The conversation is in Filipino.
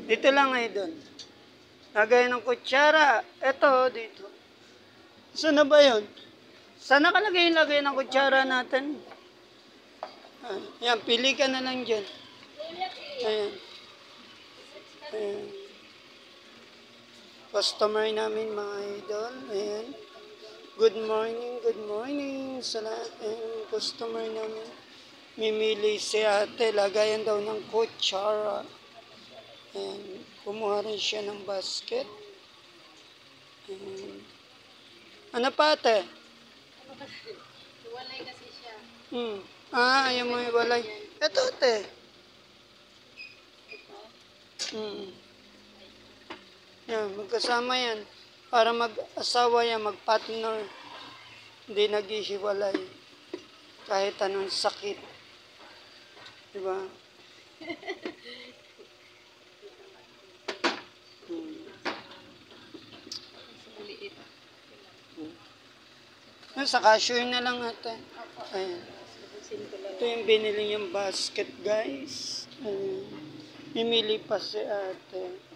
Dito lang idol. Lagay ng kutsara. Ito, dito. Saan na ba yun? Saan nakalagay yung lagay ng kutsara natin? Yan, pili ka na lang dyan. Ayan. Ayan. Customer namin mga idol. Ayan. Good morning sa lahat. Ayan, customer namin. Mimili si ate, lagayan daw ng kutsara. Ayan. Kumuha rin siya ng basket. Ayan. Ano pa ate? Walay kasi siya. Ayaw mo iwalay. Ito ate. Yan, magkasama yan. Para mag-asawa yan, mag-partner. Hindi nag-ihiwalay. Kahit anong sakit. Diba? Maliit. Sa cashier na lang ate. Ayan. Ito yung binili niyang basket guys. Ayan. Mimili pa si ate.